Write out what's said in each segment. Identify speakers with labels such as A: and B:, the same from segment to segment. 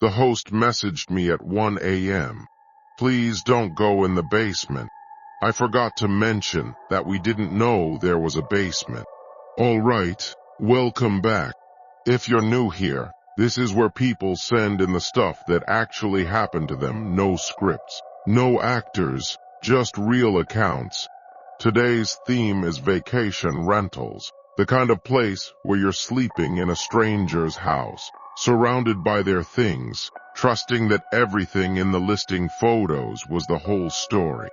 A: The host messaged me at 1 a.m. Please don't go in the basement. I forgot to mention that we didn't know there was a basement. All right, welcome back. If you're new here, this is where people send in the stuff that actually happened to them. No scripts, no actors, just real accounts. Today's theme is vacation rentals, the kind of place where you're sleeping in a stranger's house, surrounded by their things, trusting that everything in the listing photos was the whole story.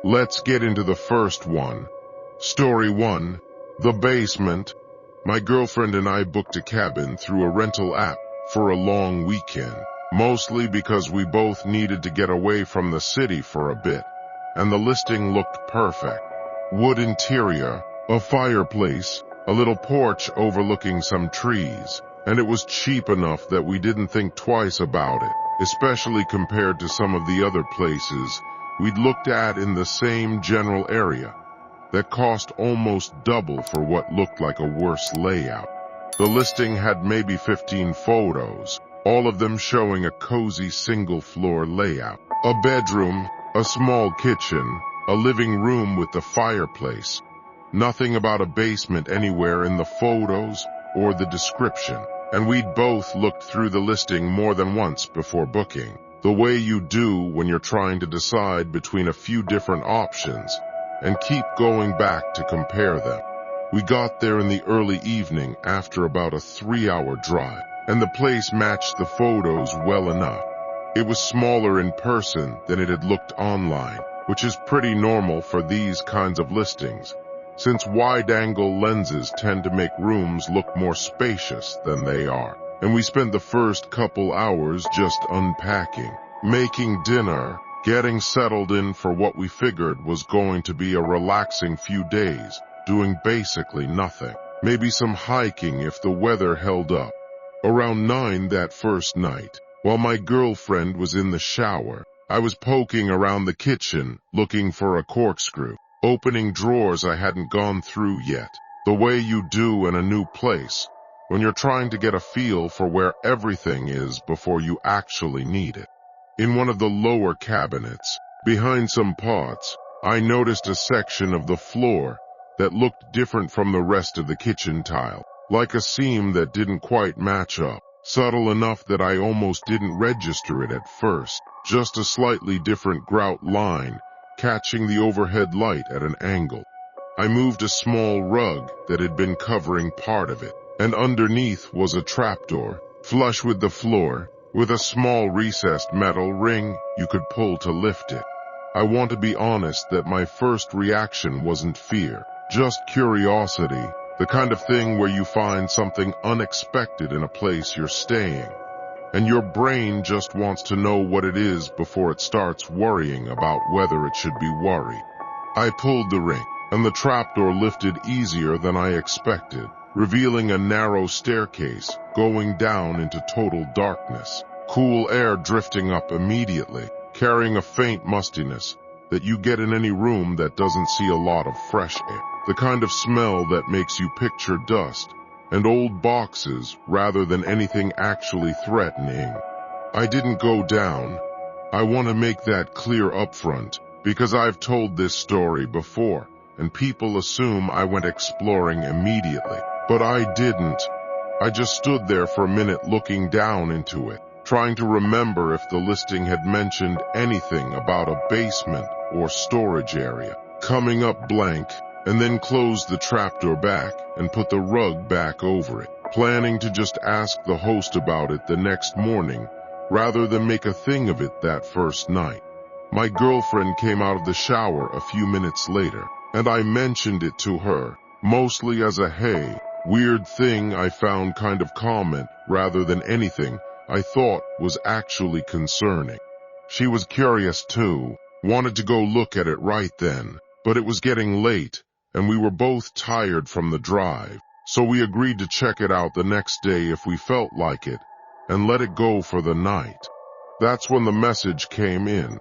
A: Let's get into the first one. Story 1. The basement. My girlfriend and I booked a cabin through a rental app for a long weekend, mostly because we both needed to get away from the city for a bit, and the listing looked perfect. Wood interior, a fireplace, a little porch overlooking some trees, and it was cheap enough that we didn't think twice about it, especially compared to some of the other places we'd looked at in the same general area that cost almost double for what looked like a worse layout. The listing had maybe 15 photos, all of them showing a cozy single-floor layout. A bedroom, a small kitchen, a living room with the fireplace. Nothing about a basement anywhere in the photos or the description. And we'd both looked through the listing more than once before booking, the way you do when you're trying to decide between a few different options and keep going back to compare them. We got there in the early evening after about a 3-hour drive, and the place matched the photos well enough. It was smaller in person than it had looked online, which is pretty normal for these kinds of listings, since wide-angle lenses tend to make rooms look more spacious than they are. And we spent the first couple hours just unpacking, making dinner, getting settled in for what we figured was going to be a relaxing few days, doing basically nothing. Maybe some hiking if the weather held up. Around 9 that first night, while my girlfriend was in the shower, I was poking around the kitchen looking for a corkscrew, opening drawers I hadn't gone through yet, the way you do in a new place, when you're trying to get a feel for where everything is before you actually need it. In one of the lower cabinets, behind some pots, I noticed a section of the floor that looked different from the rest of the kitchen tile, like a seam that didn't quite match up, subtle enough that I almost didn't register it at first, just a slightly different grout line catching the overhead light at an angle. I moved a small rug that had been covering part of it, and underneath was a trapdoor, flush with the floor, with a small recessed metal ring you could pull to lift it. I want to be honest that my first reaction wasn't fear, just curiosity, the kind of thing where you find something unexpected in a place you're staying, and your brain just wants to know what it is before it starts worrying about whether it should be worried. I pulled the ring, and the trapdoor lifted easier than I expected, revealing a narrow staircase going down into total darkness. Cool air drifting up immediately, carrying a faint mustiness that you get in any room that doesn't see a lot of fresh air. The kind of smell that makes you picture dust and old boxes rather than anything actually threatening. I didn't go down. I want to make that clear up front, because I've told this story before, and people assume I went exploring immediately. But I didn't. I just stood there for a minute looking down into it, trying to remember if the listing had mentioned anything about a basement or storage area. Coming up blank, and then closed the trapdoor back and put the rug back over it, planning to just ask the host about it the next morning rather than make a thing of it that first night. My girlfriend came out of the shower a few minutes later, and I mentioned it to her, mostly as a hey, weird thing I found kind of comment rather than anything I thought was actually concerning. She was curious too, wanted to go look at it right then, but it was getting late, and we were both tired from the drive, so we agreed to check it out the next day if we felt like it, and let it go for the night. That's when the message came in.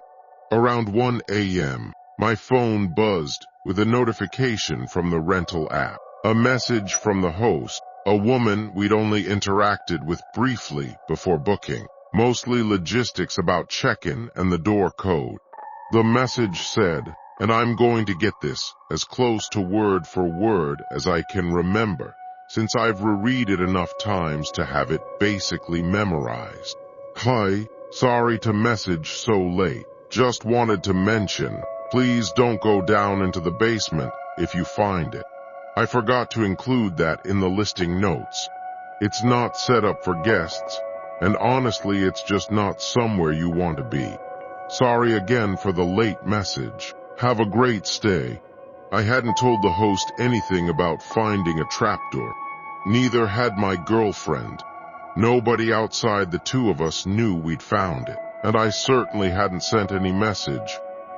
A: Around 1 a.m., my phone buzzed with a notification from the rental app. A message from the host, a woman we'd only interacted with briefly before booking. mostly logistics about check-in and the door code. The message said, and I'm going to get this as close to word for word as I can remember, since I've reread it enough times to have it basically memorized. Hi, sorry to message so late. Just wanted to mention, please don't go down into the basement if you find it. I forgot to include that in the listing notes. It's not set up for guests, and honestly it's just not somewhere you want to be. Sorry again for the late message. Have a great stay. I hadn't told the host anything about finding a trapdoor. Neither had my girlfriend. Nobody outside the two of us knew we'd found it, and I certainly hadn't sent any message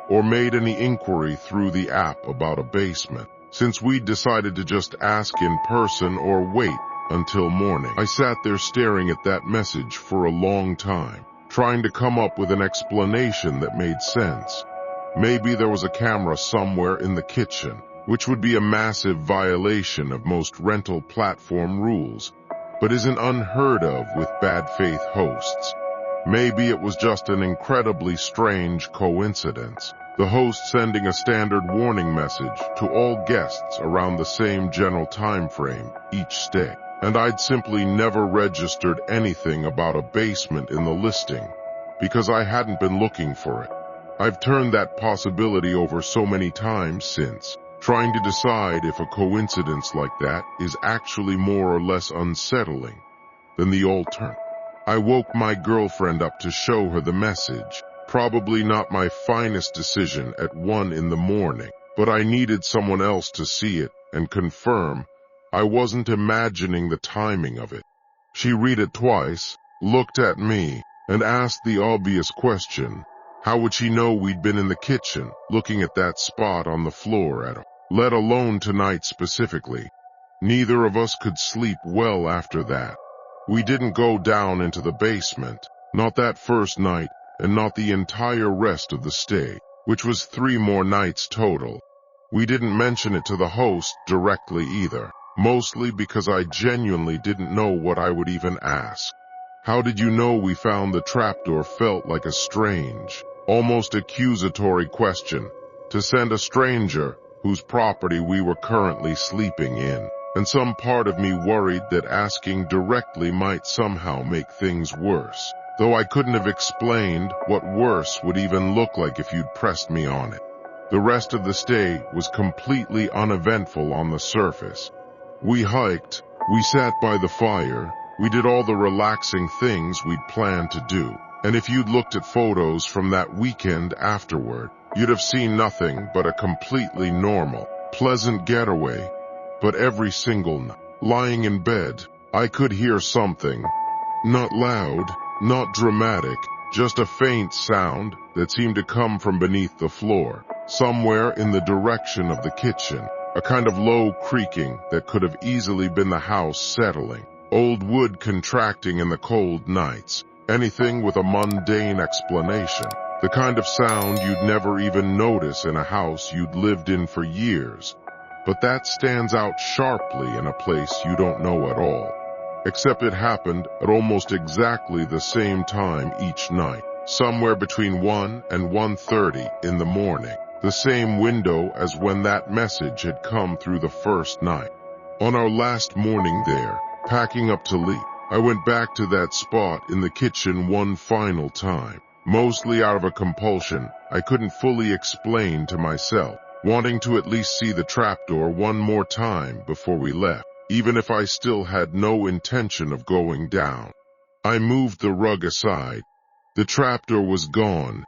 A: or made any inquiry through the app about a basement, since we'd decided to just ask in person or wait until morning. I sat there staring at that message for a long time, trying to come up with an explanation that made sense. Maybe there was a camera somewhere in the kitchen, which would be a massive violation of most rental platform rules, but isn't unheard of with bad faith hosts. Maybe it was just an incredibly strange coincidence, the host sending a standard warning message to all guests around the same general time frame each stay, and I'd simply never registered anything about a basement in the listing because I hadn't been looking for it. I've turned that possibility over so many times since, trying to decide if a coincidence like that is actually more or less unsettling than the alternate. I woke my girlfriend up to show her the message. Probably not my finest decision at 1 in the morning, but I needed someone else to see it and confirm I wasn't imagining the timing of it. She read it twice, looked at me, and asked the obvious question, how would she know we'd been in the kitchen looking at that spot on the floor at all, let alone tonight specifically? Neither of us could sleep well after that. We didn't go down into the basement, not that first night, and not the entire rest of the stay, which was 3 more nights total. We didn't mention it to the host directly either, mostly because I genuinely didn't know what I would even ask. How did you know we found the trapdoor felt like a strange, almost accusatory question to send a stranger whose property we were currently sleeping in, and some part of me worried that asking directly might somehow make things worse, though I couldn't have explained what worse would even look like if you'd pressed me on it. The rest of the stay was completely uneventful on the surface. We hiked, we sat by the fire, we did all the relaxing things we'd planned to do, and if you'd looked at photos from that weekend afterward, you'd have seen nothing but a completely normal, pleasant getaway. But every single night, lying in bed, I could hear something. Not loud, not dramatic, just a faint sound that seemed to come from beneath the floor, somewhere in the direction of the kitchen. A kind of low creaking that could have easily been the house settling, old wood contracting in the cold nights, anything with a mundane explanation. The kind of sound you'd never even notice in a house you'd lived in for years. But that stands out sharply in a place you don't know at all. Except it happened at almost exactly the same time each night, somewhere between 1 and 1:30 in the morning, the same window as when that message had come through the first night. On our last morning there, packing up to leave, I went back to that spot in the kitchen one final time, mostly out of a compulsion I couldn't fully explain to myself, wanting to at least see the trapdoor one more time before we left, even if I still had no intention of going down. I moved the rug aside. The trapdoor was gone.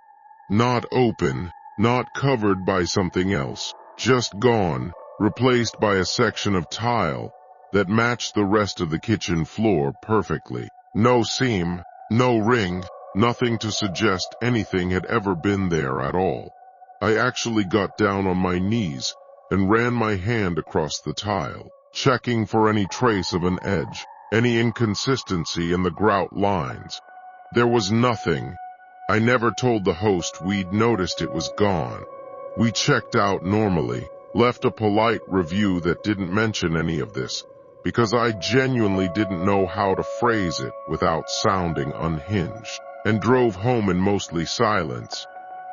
A: Not open, not covered by something else, just gone, replaced by a section of tile that matched the rest of the kitchen floor perfectly. No seam, no ring, nothing to suggest anything had ever been there at all. I actually got down on my knees and ran my hand across the tile, checking for any trace of an edge, any inconsistency in the grout lines. There was nothing. I never told the host we'd noticed it was gone. We checked out normally, left a polite review that didn't mention any of this, because I genuinely didn't know how to phrase it without sounding unhinged, and drove home in mostly silence.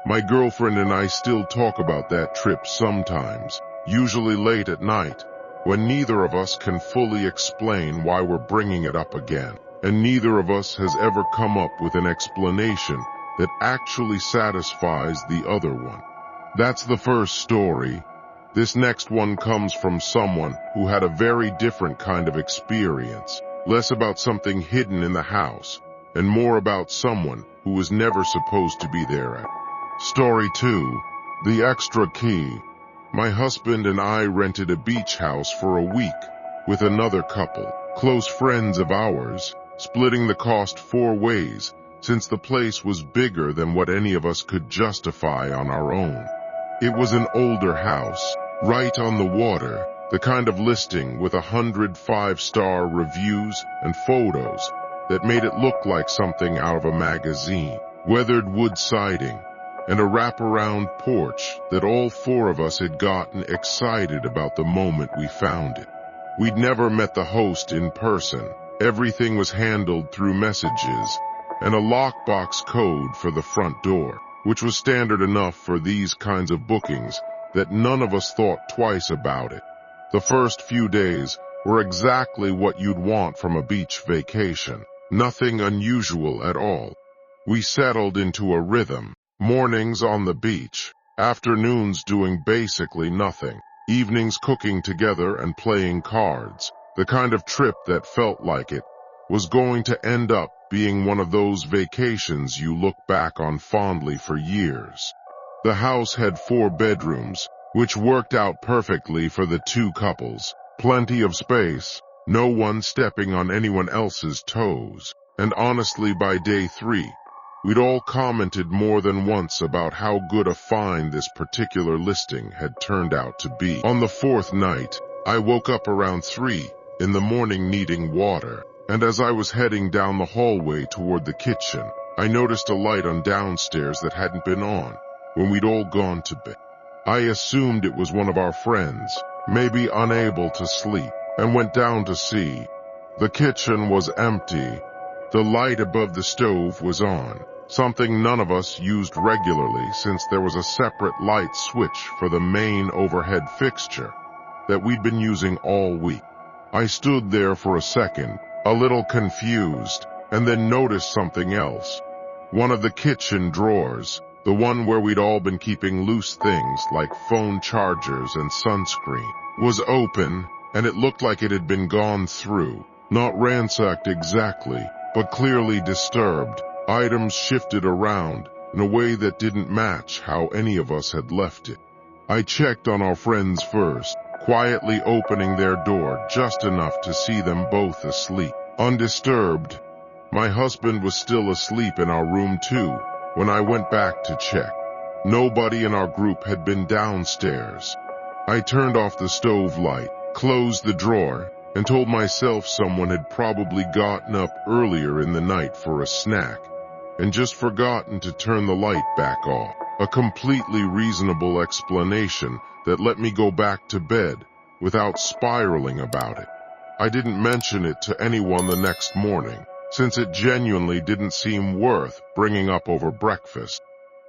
A: My girlfriend and I still talk about that trip sometimes, usually late at night, when neither of us can fully explain why we're bringing it up again, and neither of us has ever come up with an explanation that actually satisfies the other one. That's the first story. This next one comes from someone who had a very different kind of experience, less about something hidden in the house, and more about someone who was never supposed to be there. Story 2. The Extra Key. My husband and I rented a beach house for a week with another couple, close friends of ours, splitting the cost 4 ways since the place was bigger than what any of us could justify on our own. It was an older house, right on the water, the kind of listing with 100 5-star reviews and photos that made it look like something out of a magazine. Weathered wood siding, and a wraparound porch that all 4 of us had gotten excited about the moment we found it. We'd never met the host in person. Everything was handled through messages and a lockbox code for the front door, which was standard enough for these kinds of bookings that none of us thought twice about it. The first few days were exactly what you'd want from a beach vacation. Nothing unusual at all. We settled into a rhythm. Mornings on the beach, afternoons doing basically nothing, evenings cooking together and playing cards. The kind of trip that felt like it was going to end up being one of those vacations you look back on fondly for years. The house had 4 bedrooms, which worked out perfectly for the 2 couples. Plenty of space, no one stepping on anyone else's toes. And honestly, by day 3, we'd all commented more than once about how good a find this particular listing had turned out to be. On the 4th night, I woke up around 3 in the morning needing water, and as I was heading down the hallway toward the kitchen, I noticed a light on downstairs that hadn't been on when we'd all gone to bed. I assumed it was one of our friends, maybe unable to sleep, and went down to see. The kitchen was empty. The light above the stove was on, something none of us used regularly since there was a separate light switch for the main overhead fixture that we'd been using all week. I stood there for a second, a little confused, and then noticed something else. One of the kitchen drawers, the one where we'd all been keeping loose things like phone chargers and sunscreen, was open, and it looked like it had been gone through. Not ransacked exactly, but clearly disturbed. Items shifted around in a way that didn't match how any of us had left it. I checked on our friends first, quietly opening their door just enough to see them both asleep, undisturbed. My husband was still asleep in our room too when I went back to check. Nobody in our group had been downstairs. I turned off the stove light, closed the drawer, and told myself someone had probably gotten up earlier in the night for a snack and just forgotten to turn the light back off. A completely reasonable explanation that let me go back to bed without spiraling about it. I didn't mention it to anyone the next morning, since it genuinely didn't seem worth bringing up over breakfast.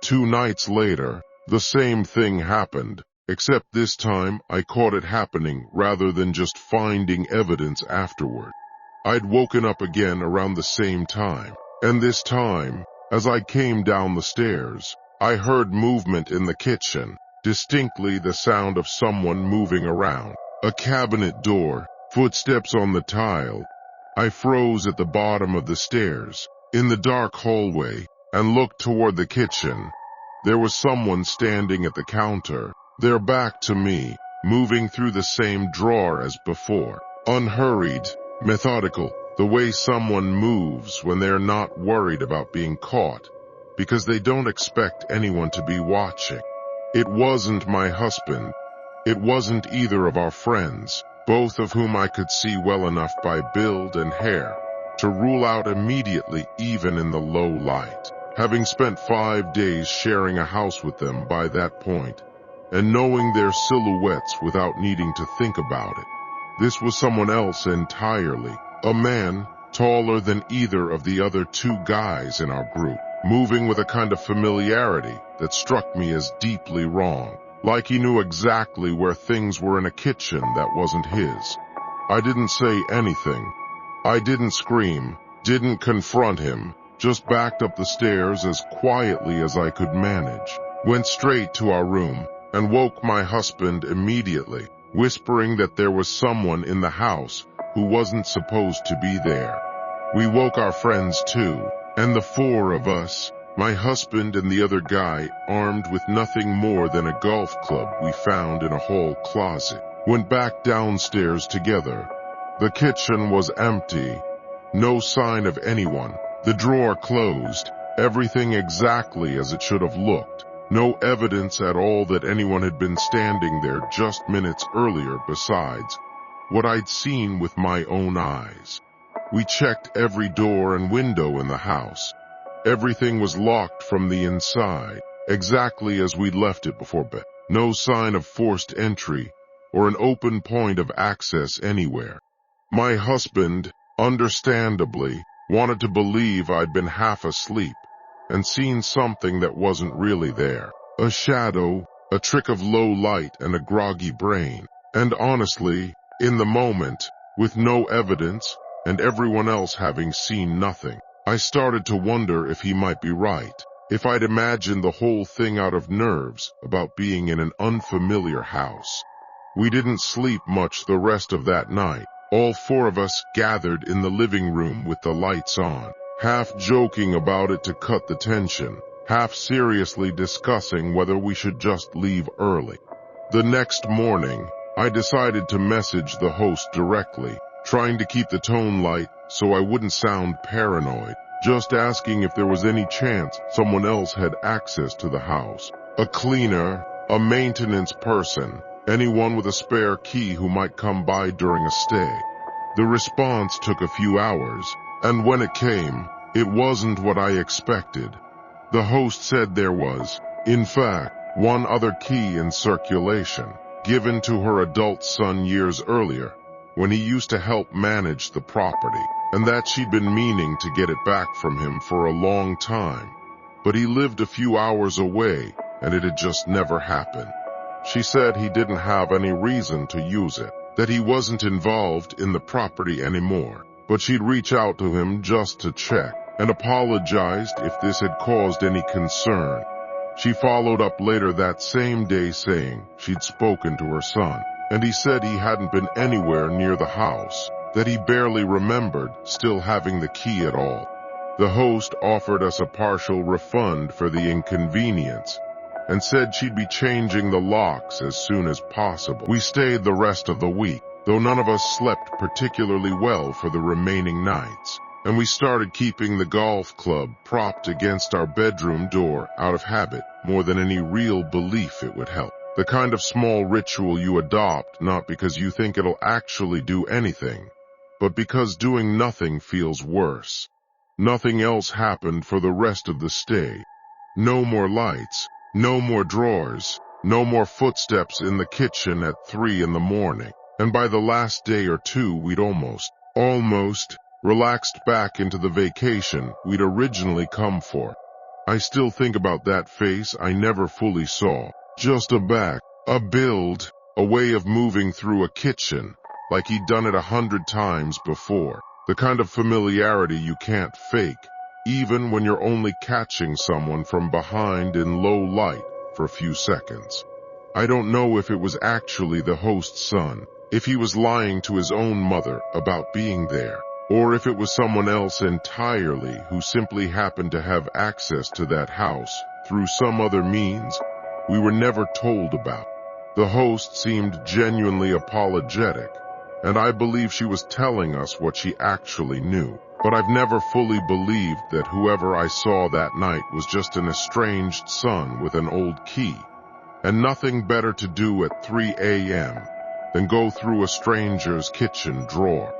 A: 2 nights later, the same thing happened, except this time I caught it happening rather than just finding evidence afterward. I'd woken up again around the same time, and this time, as I came down the stairs, I heard movement in the kitchen, distinctly the sound of someone moving around. A cabinet door, footsteps on the tile. I froze at the bottom of the stairs, in the dark hallway, and looked toward the kitchen. There was someone standing at the counter, their back to me, moving through the same drawer as before. Unhurried, methodical, the way someone moves when they're not worried about being caught, because they don't expect anyone to be watching. It wasn't my husband. It wasn't either of our friends, both of whom I could see well enough by build and hair to rule out immediately even in the low light, having spent 5 days sharing a house with them by that point, and knowing their silhouettes without needing to think about it. This was someone else entirely. A man, taller than either of the other two guys in our group, moving with a kind of familiarity that struck me as deeply wrong. Like he knew exactly where things were in a kitchen that wasn't his. I didn't say anything. I didn't scream, didn't confront him, just backed up the stairs as quietly as I could manage. Went straight to our room and woke my husband immediately, whispering that there was someone in the house who wasn't supposed to be there. We woke our friends too, and the four of us, my husband and the other guy, armed with nothing more than a golf club we found in a hall closet, went back downstairs together. The kitchen was empty. No sign of anyone. The drawer closed. Everything exactly as it should have looked. No evidence at all that anyone had been standing there just minutes earlier besides what I'd seen with my own eyes. We checked every door and window in the house. Everything was locked from the inside, exactly as we'd left it before bed. No sign of forced entry or an open point of access anywhere. My husband, understandably, wanted to believe I'd been half asleep and seen something that wasn't really there. A shadow, a trick of low light and a groggy brain. And honestly, in the moment, with no evidence and everyone else having seen nothing, I started to wonder if he might be right, if I'd imagined the whole thing out of nerves about being in an unfamiliar house. We didn't sleep much the rest of that night. All four of us gathered in the living room with the lights on, half joking about it to cut the tension, half seriously discussing whether we should just leave early. The next morning, I decided to message the host directly, trying to keep the tone light so I wouldn't sound paranoid, just asking if there was any chance someone else had access to the house. A cleaner, a maintenance person, anyone with a spare key who might come by during a stay. The response took a few hours, and when it came, it wasn't what I expected. The host said there was, in fact, one other key in circulation, given to her adult son years earlier, when he used to help manage the property, and that she'd been meaning to get it back from him for a long time. But he lived a few hours away, and it had just never happened. She said he didn't have any reason to use it, that he wasn't involved in the property anymore, but she'd reach out to him just to check, and apologized if this had caused any concern. She followed up later that same day saying she'd spoken to her son, and he said he hadn't been anywhere near the house, that he barely remembered still having the key at all. The host offered us a partial refund for the inconvenience, and said she'd be changing the locks as soon as possible. We stayed the rest of the week, though none of us slept particularly well for the remaining nights, and we started keeping the golf club propped against our bedroom door out of habit more than any real belief it would help. The kind of small ritual you adopt not because you think it'll actually do anything, but because doing nothing feels worse. Nothing else happened for the rest of the stay. No more lights, no more drawers, no more footsteps in the kitchen at 3 in the morning. And by the last day or two, we'd almost relaxed back into the vacation we'd originally come for. I still think about that face I never fully saw. Just a build, a way of moving through a kitchen, like he'd done it 100 times before. The kind of familiarity you can't fake, even when you're only catching someone from behind in low light for a few seconds. I don't know if it was actually the host's son, if he was lying to his own mother about being there, or if it was someone else entirely who simply happened to have access to that house through some other means we were never told about. The host seemed genuinely apologetic, and I believe she was telling us what she actually knew. But I've never fully believed that whoever I saw that night was just an estranged son with an old key, and nothing better to do at 3 a.m. than go through a stranger's kitchen drawer.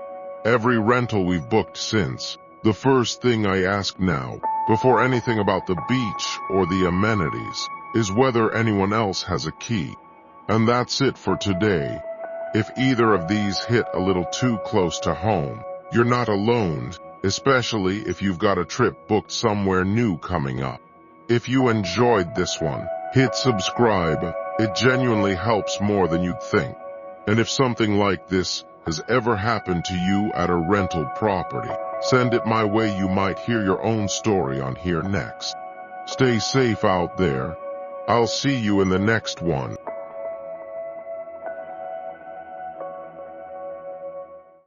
A: Every rental we've booked since, the first thing I ask now, before anything about the beach or the amenities, is whether anyone else has a key. And that's it for today. If either of these hit a little too close to home, you're not alone, especially if you've got a trip booked somewhere new coming up. If you enjoyed this one, hit subscribe. It genuinely helps more than you'd think. And if something like this has ever happened to you at a rental property, send it my way. You might hear your own story on here next. Stay safe out there. I'll see you in the next one.